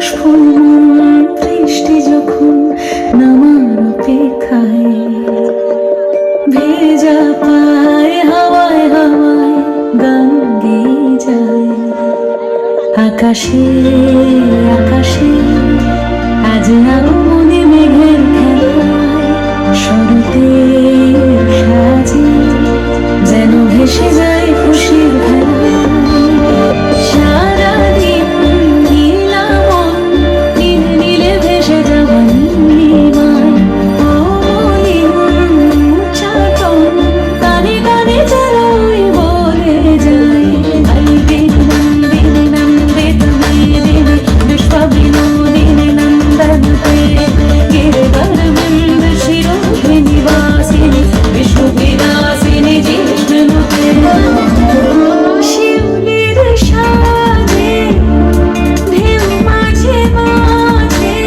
কাশফুল বৃষ্টি যখন নামার অপেক্ষায়, ভেজা পায় হাওয়ায় হাওয়ায় গান গেয়ে যায়। আকাশে আকাশে আজ আগমনে মেঘের খেলায়, শরতের সাজে যেন ভেসে যায় খুশির ভেলায়। সারাদিন নীলা মন নীল নীলে ভেসে যাওয়া নীলিমায়, উচ্চাটন কানে কানে যেন বলে যায়। নন্দে তুমি দিনে বিশ্ব বিনোদিনী নন্দনতে, গিরিবরবৃন্দ শিরোহে নিবাসিনী বিষ্ণু বিলাসিনী জিষ্ণুতে। শিউলির সাজে ঢেউ মাঝে মাঝে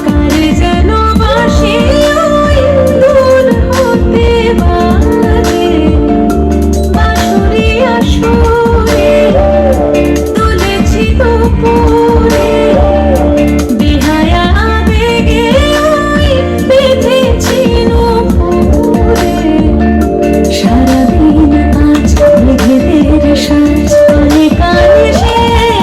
কার যেন বাঁশি ইন্দুর হতে বাজে। বাঁশুরিয়া সুরে তুলেছি দুপুরে, বেহায়া বেগে বেঁধেছি নুপুরে। সারাদিন আজ মেঘেদের সাজ, কানে কানে সে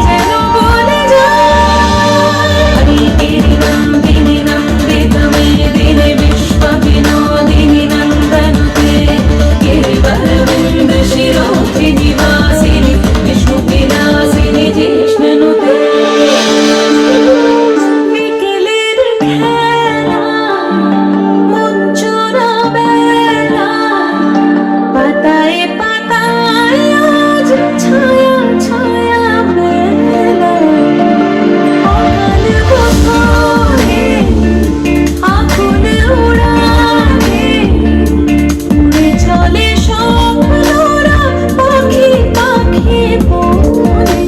যেন বলে যায়। গিরি নন্দে তুমি দিনে বিশ্ব বিনোদিনী নন্দনতে, গিরিবরবৃন্দ শিরোহে নিবাসিনী বিষ্ণু বিলাসিনী জিষ্ণুতে। বিকেলের খেলা মঞ্চরা বেলা, পাতায় পাতায় আজ ছায়া ছায়া মেলা। অকাল বছরে আকুল উড়ানে উড়ে চলে স্বপ্নরা পাখি পাখি বনে।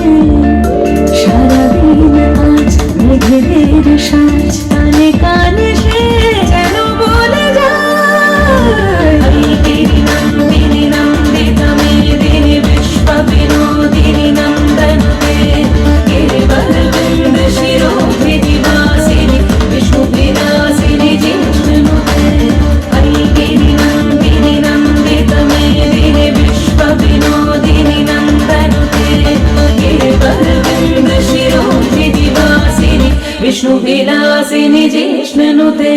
সারাদিন আজ মেঘেদের সাজ, কানে কানে সে যেন বলে যায়। গিরি নন্দে তুমি দিনে বিশ্ব বিনোদিনী নন্দনতে, গিরিবরবৃন্দ শিরোহে নিবাসিনী বিষ্ণু বিলাসিনী জিষ্ণুতে। গিরি নন্দে তুমি দিনে বিশ্ব বিনোদিনী নন্দনতে, গিরিবরবৃন্দ শিরোহে নিবাসিনী বিষ্ণু বিলাসিনী জিষ্ণুতে।